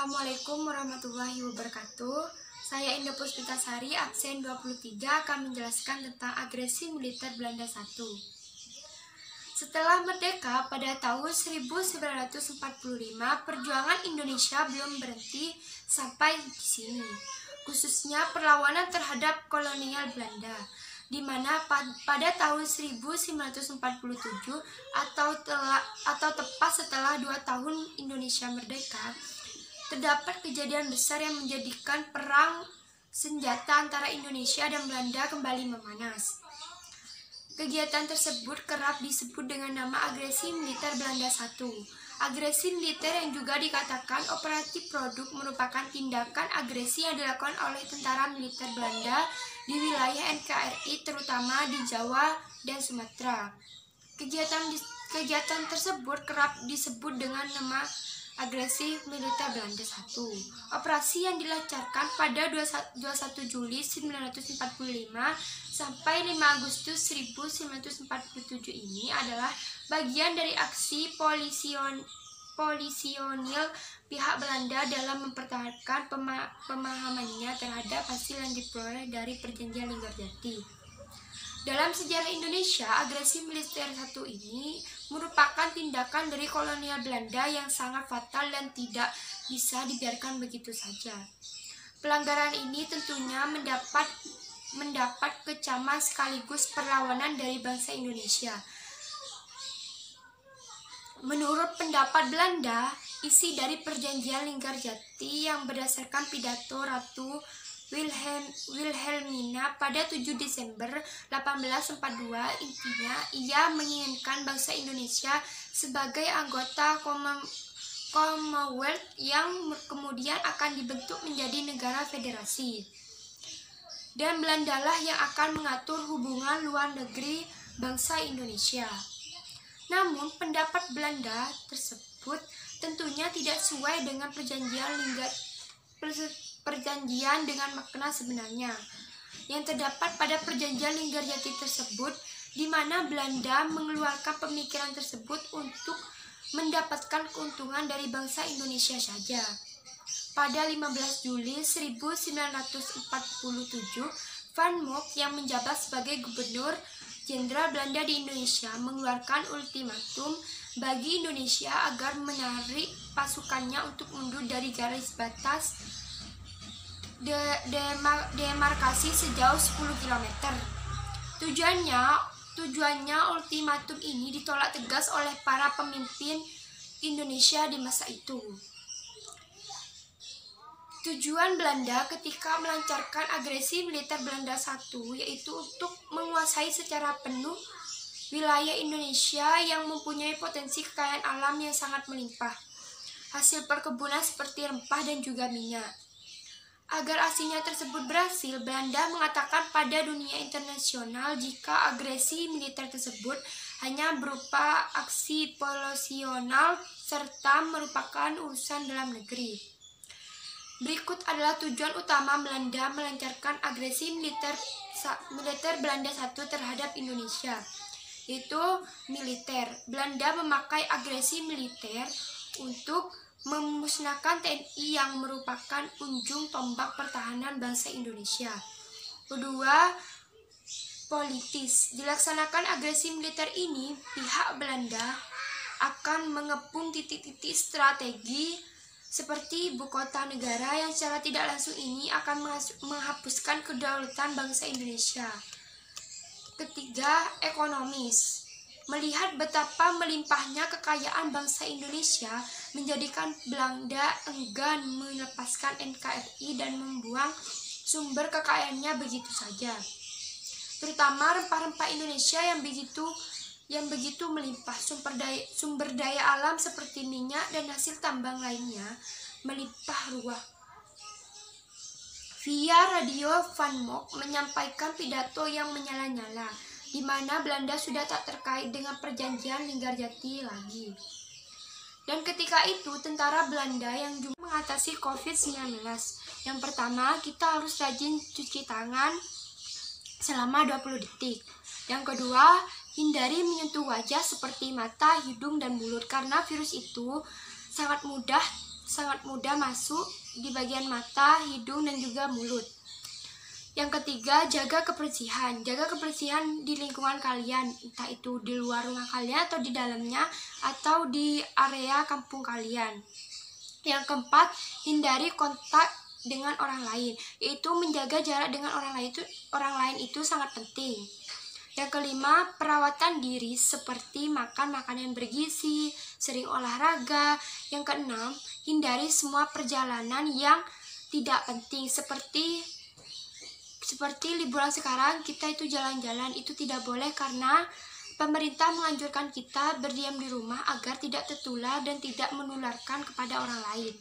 Assalamualaikum warahmatullahi wabarakatuh. Saya Indah Puspitasari, absen 23, akan menjelaskan tentang agresi militer Belanda I. Setelah merdeka pada tahun 1945, perjuangan Indonesia belum berhenti sampai di sini, khususnya perlawanan terhadap kolonial Belanda, di mana pada tahun 1947 atau tepat setelah 2 tahun Indonesia merdeka, terdapat kejadian besar yang menjadikan perang senjata antara Indonesia dan Belanda kembali memanas. Kegiatan tersebut kerap disebut dengan nama agresi militer Belanda I. Agresi militer yang juga dikatakan operatif produk merupakan tindakan agresi yang dilakukan oleh tentara militer Belanda di wilayah NKRI, terutama di Jawa dan Sumatera. Kegiatan tersebut kerap disebut dengan nama agresi militer Belanda I. Operasi yang dilancarkan pada 21 Juli 1945 sampai 5 Agustus 1947 ini adalah bagian dari aksi polisionil pihak Belanda dalam mempertahankan pemahamannya terhadap hasil yang diperoleh dari Perjanjian Linggarjati. Dalam sejarah Indonesia, agresi militer I ini merupakan tindakan dari kolonial Belanda yang sangat fatal dan tidak bisa dibiarkan begitu saja. Pelanggaran ini tentunya mendapat kecaman sekaligus perlawanan dari bangsa Indonesia. Menurut pendapat Belanda, isi dari Perjanjian Linggarjati yang berdasarkan pidato Ratu Wilhelmina pada 7 Desember 1842, intinya ia menginginkan bangsa Indonesia sebagai anggota Commonwealth yang kemudian akan dibentuk menjadi negara federasi. Dan Belandalah yang akan mengatur hubungan luar negeri bangsa Indonesia. Namun pendapat Belanda tersebut tentunya tidak sesuai dengan perjanjian dengan makna sebenarnya yang terdapat pada Perjanjian Linggarjati tersebut, di mana Belanda mengeluarkan pemikiran tersebut untuk mendapatkan keuntungan dari bangsa Indonesia saja. Pada 15 Juli 1947, Van Mock yang menjabat sebagai Gubernur Jenderal Belanda di Indonesia mengeluarkan ultimatum bagi Indonesia agar menarik pasukannya untuk mundur dari garis batas demarkasi sejauh 10 km. Tujuannya ultimatum ini ditolak tegas oleh para pemimpin Indonesia di masa itu. Tujuan Belanda ketika melancarkan agresi militer Belanda I yaitu untuk menguasai secara penuh wilayah Indonesia yang mempunyai potensi kekayaan alam yang sangat melimpah, hasil perkebunan seperti rempah dan juga minyak. Agar aksinya tersebut berhasil, Belanda mengatakan pada dunia internasional jika agresi militer tersebut hanya berupa aksi polisional serta merupakan urusan dalam negeri. Berikut adalah tujuan utama Belanda melancarkan agresi militer Belanda I terhadap Indonesia, yaitu militer. Belanda memakai agresi militer untuk memusnahkan TNI yang merupakan ujung tombak pertahanan bangsa Indonesia. Kedua, politis. Dilaksanakan agresi militer ini, pihak Belanda akan mengepung titik-titik strategi seperti ibu kota negara yang secara tidak langsung ini akan menghapuskan kedaulatan bangsa Indonesia. Ketiga, ekonomis. Melihat betapa melimpahnya kekayaan bangsa Indonesia menjadikan Belanda enggan melepaskan NKRI dan membuang sumber kekayaannya begitu saja. Terutama rempah-rempah Indonesia yang begitu melimpah, sumber daya alam seperti minyak dan hasil tambang lainnya melimpah ruah. Via radio Van Mock menyampaikan pidato yang menyala-nyala, di mana Belanda sudah tak terkait dengan Perjanjian Linggarjati lagi. Dan ketika itu tentara Belanda yang juga mengatasi COVID-19. Yang pertama, kita harus rajin cuci tangan selama 20 detik. Yang kedua, hindari menyentuh wajah seperti mata, hidung, dan mulut karena virus itu sangat mudah sangat mudah masuk di bagian mata, hidung, dan juga mulut. Yang ketiga, jaga kebersihan. Jaga kebersihan di lingkungan kalian, entah itu di luar rumah kalian atau di dalamnya atau di area kampung kalian. Yang keempat, hindari kontak dengan orang lain, yaitu menjaga jarak dengan orang lain itu sangat penting. Yang kelima, perawatan diri seperti makan makanan yang bergizi, sering olahraga. Yang keenam, hindari semua perjalanan yang tidak penting seperti liburan sekarang kita itu jalan-jalan itu tidak boleh karena pemerintah menganjurkan kita berdiam di rumah agar tidak tertular dan tidak menularkan kepada orang lain.